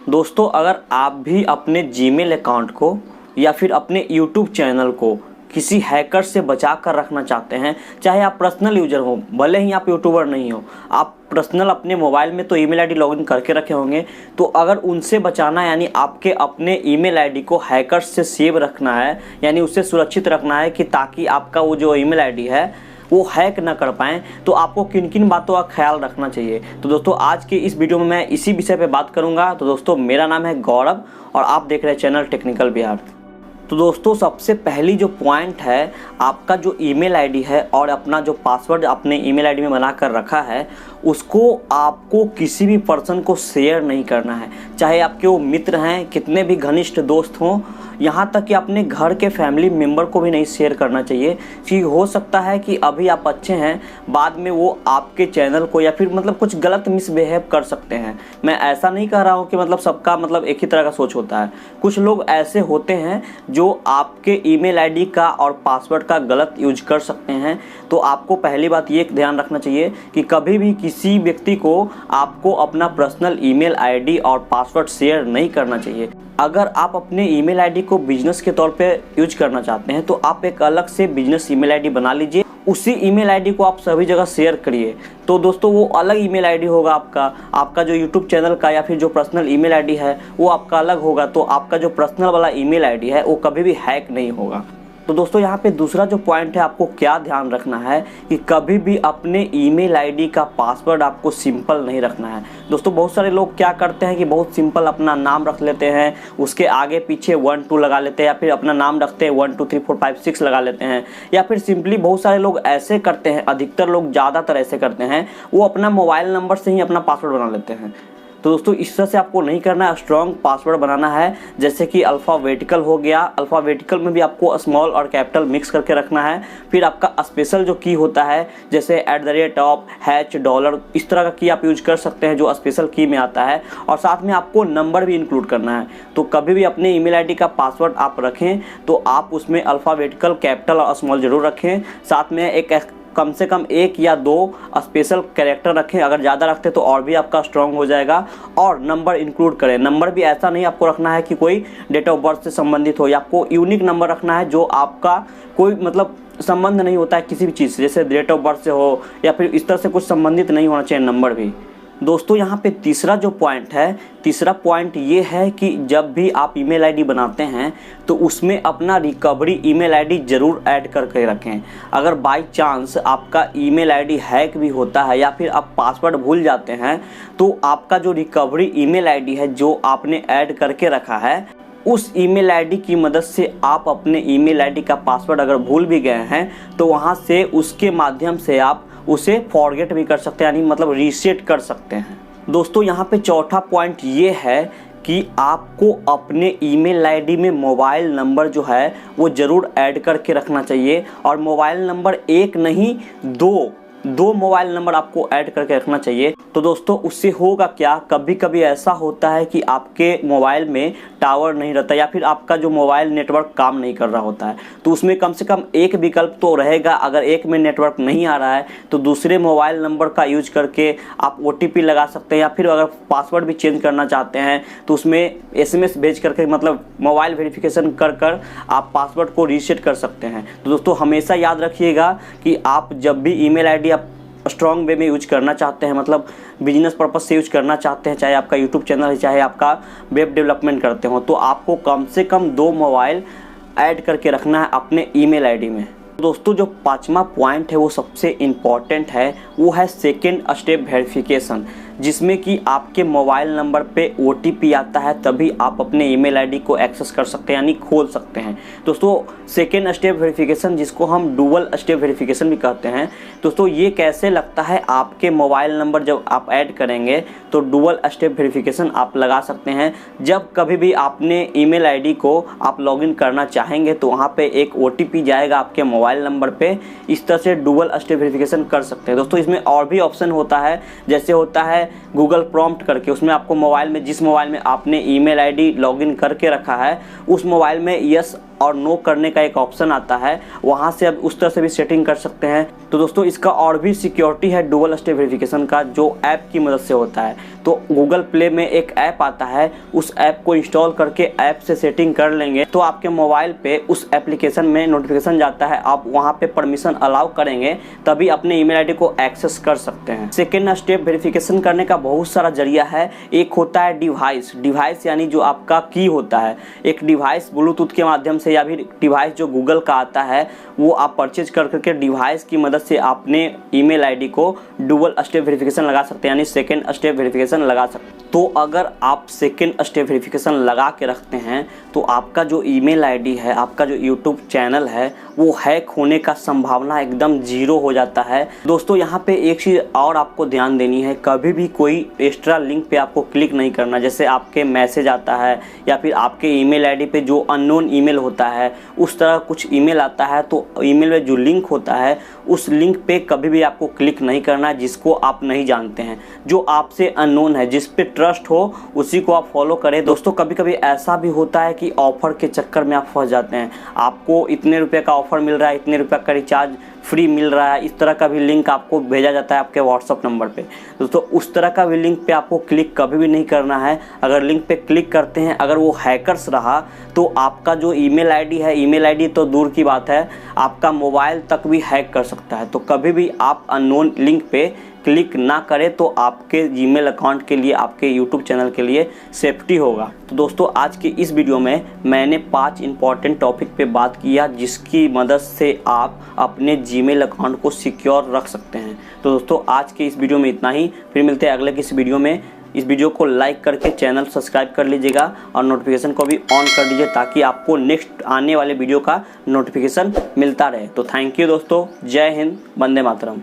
दोस्तों अगर आप भी अपने जीमेल अकाउंट को या फिर अपने यूट्यूब चैनल को किसी हैकर से बचा कर रखना चाहते हैं, चाहे आप पर्सनल यूजर हो, भले ही आप यूट्यूबर नहीं हो, आप पर्सनल अपने मोबाइल में तो ईमेल आईडी लॉगिन करके रखे होंगे, तो अगर उनसे बचाना यानी आपके अपने ईमेल आईडी को हैकर्स से सेव रखना है, यानी उससे सुरक्षित रखना है कि ताकि आपका वो जो ईमेल आईडी है वो हैक ना कर पाएँ, तो आपको किन किन बातों का ख्याल रखना चाहिए। तो दोस्तों आज के इस वीडियो में मैं इसी विषय पे बात करूंगा। तो दोस्तों मेरा नाम है गौरव और आप देख रहे हैं चैनल टेक्निकल बिहार। तो दोस्तों सबसे पहली जो पॉइंट है, आपका जो ईमेल आईडी है और अपना जो पासवर्ड अपने ईमेल आईडी में बना कर रखा है उसको आपको किसी भी पर्सन को शेयर नहीं करना है, चाहे आपके वो मित्र हैं, कितने भी घनिष्ठ दोस्त हों, यहाँ तक कि अपने घर के फैमिली मेम्बर को भी नहीं शेयर करना चाहिए। कि हो सकता है कि अभी आप अच्छे हैं, बाद में वो आपके चैनल को या फिर मतलब कुछ गलत मिसबिहेव कर सकते हैं। मैं ऐसा नहीं कह रहा हूँ कि मतलब सबका मतलब एक ही तरह का सोच होता है, कुछ लोग ऐसे होते हैं जो आपके ईमेल आईडी का और पासवर्ड का गलत यूज कर सकते हैं। तो आपको पहली बात ये ध्यान रखना चाहिए कि कभी भी किसी व्यक्ति को आपको अपना पर्सनल ईमेल आईडी और पासवर्ड शेयर नहीं करना चाहिए। अगर आप अपने ईमेल आईडी को बिजनेस के तौर पे यूज करना चाहते हैं तो आप एक अलग से बिजनेस ईमेल आईडी बना लीजिए, उसी ईमेल आईडी को आप सभी जगह शेयर करिए। तो दोस्तों वो अलग ईमेल आईडी होगा आपका जो यूट्यूब चैनल का या फिर जो पर्सनल ईमेल आईडी है वो आपका अलग होगा। तो आपका जो पर्सनल वाला ईमेल आईडी है वो कभी भी हैक नहीं होगा। तो दोस्तों यहाँ पे दूसरा जो पॉइंट है, आपको क्या ध्यान रखना है कि कभी भी अपने ईमेल आईडी का पासवर्ड आपको सिंपल नहीं रखना है। दोस्तों बहुत सारे लोग क्या करते हैं कि बहुत सिंपल अपना नाम रख लेते हैं, उसके आगे पीछे 1 2 लगा लेते हैं, या फिर अपना नाम रखते हैं 1 2 3 4 5 6 लगा लेते हैं, या फिर सिंपली बहुत सारे लोग ऐसे करते हैं, अधिकतर लोग ज़्यादातर ऐसे करते हैं, वो अपना मोबाइल नंबर से ही अपना पासवर्ड बना लेते हैं। तो दोस्तों इस तरह से आपको नहीं करना है, स्ट्रॉन्ग पासवर्ड बनाना है। जैसे कि अल्फ़ाबेटिकल हो गया, अल्फ़ाबेटिकल में भी आपको स्मॉल और कैपिटल मिक्स करके रखना है। फिर आपका स्पेशल जो की होता है जैसे @, इस तरह का की आप यूज कर सकते हैं जो स्पेशल की में आता है, और साथ में आपको नंबर भी इंक्लूड करना है। तो कभी भी अपने ईमेल आईडी का पासवर्ड आप रखें तो आप उसमें अल्फ़ाबेटिकल, कैपिटल और स्मॉल जरूर रखें, साथ में एक कम से कम 1 या 2 स्पेशल कैरेक्टर रखें। अगर ज़्यादा रखते तो और भी आपका स्ट्रॉन्ग हो जाएगा। और नंबर इंक्लूड करें। नंबर भी ऐसा नहीं आपको रखना है कि कोई डेट ऑफ बर्थ से संबंधित हो, या आपको यूनिक नंबर रखना है जो आपका कोई मतलब संबंध नहीं होता है किसी भी चीज़ से, जैसे डेट ऑफ बर्थ से हो या फिर इस तरह से कुछ संबंधित नहीं होना चाहिए नंबर भी। दोस्तों यहाँ पे तीसरा जो पॉइंट है, तीसरा पॉइंट ये है कि जब भी आप ईमेल आईडी बनाते हैं तो उसमें अपना रिकवरी ईमेल आईडी ज़रूर ऐड करके रखें। अगर बाय चांस आपका ईमेल आईडी हैक भी होता है या फिर आप पासवर्ड भूल जाते हैं तो आपका जो रिकवरी ईमेल आईडी है जो आपने ऐड करके रखा है, उस ईमेल आईडी की मदद से आप अपने ईमेल आईडी का पासवर्ड अगर भूल भी गए हैं तो वहाँ से उसके माध्यम से आप उसे फॉरगेट भी कर सकते हैं, यानी मतलब रीसेट कर सकते हैं। दोस्तों यहाँ पे चौथा पॉइंट ये है कि आपको अपने ईमेल आईडी में मोबाइल नंबर जो है वो ज़रूर ऐड करके रखना चाहिए। और मोबाइल नंबर एक नहीं, दो मोबाइल नंबर आपको ऐड करके रखना चाहिए। तो दोस्तों उससे होगा क्या, कभी कभी ऐसा होता है कि आपके मोबाइल में टावर नहीं रहता या फिर आपका जो मोबाइल नेटवर्क काम नहीं कर रहा होता है, तो उसमें कम से कम एक विकल्प तो रहेगा। अगर एक में नेटवर्क नहीं आ रहा है तो दूसरे मोबाइल नंबर का यूज करके आप OTP लगा सकते हैं, या फिर अगर पासवर्ड भी चेंज करना चाहते हैं तो उसमें SMS भेज करके मतलब मोबाइल वेरिफिकेशन कर आप पासवर्ड को रीसेट कर सकते हैं। तो दोस्तों हमेशा याद रखिएगा कि आप जब भी ईमेल आईडी आप स्ट्रॉन्ग वे में यूज करना चाहते हैं, मतलब बिजनेस पर्पस से यूज करना चाहते हैं, चाहे आपका यूट्यूब चैनल है चाहे आपका वेब डेवलपमेंट करते हो, तो आपको कम से कम 2 मोबाइल ऐड करके रखना है अपने ईमेल आईडी में। दोस्तों जो 5वां पॉइंट है वो सबसे इम्पॉर्टेंट है, वो है सेकेंड स्टेप वेरिफिकेशन, जिसमें कि आपके मोबाइल नंबर पे OTP आता है तभी आप अपने ईमेल आईडी को एक्सेस कर सकते हैं, यानी खोल सकते हैं। दोस्तों सेकेंड स्टेप वेरिफिकेशन, जिसको हम डुअल स्टेप वेरिफिकेशन भी कहते हैं, दोस्तों ये कैसे लगता है, आपके मोबाइल नंबर जब आप ऐड करेंगे तो डुअल स्टेप वेरिफिकेशन आप लगा सकते हैं। जब कभी भी आपने ईमेल आईडी को आप लॉगिन करना चाहेंगे तो वहाँ पे एक OTP जाएगा आपके मोबाइल नंबर पे, इस तरह से डुअल स्टेप वेरिफिकेशन कर सकते हैं। दोस्तों इसमें और भी ऑप्शन होता है, जैसे होता है गूगल प्रॉम्प्ट करके, उसमें आपको मोबाइल में जिस मोबाइल में आपने ईमेल आईडी लॉगिन करके रखा है उस मोबाइल में यस और नो करने का एक ऑप्शन आता है, वहाँ से अब उस तरह से भी सेटिंग कर सकते हैं। तो दोस्तों इसका और भी सिक्योरिटी है डुअल स्टेप वेरिफिकेशन का, जो ऐप की मदद से होता है। तो गूगल प्ले में एक ऐप आता है, उस ऐप को इंस्टॉल करके ऐप से सेटिंग कर लेंगे तो आपके मोबाइल पे उस एप्लीकेशन में नोटिफिकेशन जाता है, आप वहाँ पे परमिशन अलाउ करेंगे तभी अपने ईमेल आईडी को एक्सेस कर सकते हैं। सेकेंड स्टेप वेरिफिकेशन करने का बहुत सारा जरिया है। एक होता है डिवाइस यानी जो आपका की होता है, एक डिवाइस ब्लूटूथ के माध्यम से या फिर डिवाइस जो गूगल का आता है वो आप परचेज कर करके डिवाइस की मदद से अपने ईमेल आईडी को डुअल स्टेप वेरिफिकेशन लगा सकते हैं, यानी सेकेंड स्टेप वेरिफिकेशन लगा सकते हैं। तो अगर आप सेकेंड स्टेप वेरिफिकेशन लगा के रखते हैं तो आपका जो ईमेल आईडी है, आपका जो यूट्यूब चैनल है, वो हैक होने का संभावना एकदम 0 हो जाता है। दोस्तों यहाँ पे एक चीज़ और आपको ध्यान देनी है, कभी भी कोई एक्स्ट्रा लिंक पे आपको क्लिक नहीं करना। जैसे आपके मैसेज आता है या फिर आपके ईमेल आईडी पे जो अननोन ईमेल होता है, उस तरह कुछ ईमेल आता है, तो ईमेल में जो लिंक होता है उस लिंक पे कभी भी आपको क्लिक नहीं करना जिसको आप नहीं जानते हैं, जो आपसे अननोन है, जिस पे ट्रस्ट हो उसी को आप फॉलो करें। दोस्तों कभी कभी ऐसा भी होता है कि ऑफर के चक्कर में आप फंस जाते हैं, आपको इतने रुपए का ऑफर मिल रहा है, इतने रुपए का रिचार्ज फ्री मिल रहा है, इस तरह का भी लिंक आपको भेजा जाता है आपके व्हाट्सअप नंबर पे। दोस्तों उस तरह का भी लिंक पे आपको क्लिक कभी भी नहीं करना है। अगर लिंक पे क्लिक करते हैं, अगर वो हैकर्स रहा तो आपका जो ईमेल आईडी है, ईमेल आईडी तो दूर की बात है, आपका मोबाइल तक भी हैक कर सकता है। तो कभी भी आप अननोन लिंक पे क्लिक ना करें तो आपके जीमेल अकाउंट के लिए, आपके यूट्यूब चैनल के लिए सेफ्टी होगा। तो दोस्तों आज की इस वीडियो में मैंने 5 इंपॉर्टेंट टॉपिक पे बात किया जिसकी मदद से आप अपने जीमेल अकाउंट को सिक्योर रख सकते हैं। तो दोस्तों आज के इस वीडियो में इतना ही, फिर मिलते हैं अगले किसी वीडियो में। इस वीडियो को लाइक करके चैनल सब्सक्राइब कर लीजिएगा और नोटिफिकेशन को भी ऑन कर दीजिए ताकि आपको नेक्स्ट आने वाले वीडियो का नोटिफिकेशन मिलता रहे। तो थैंक यू दोस्तों, जय हिंद, वंदे मातरम।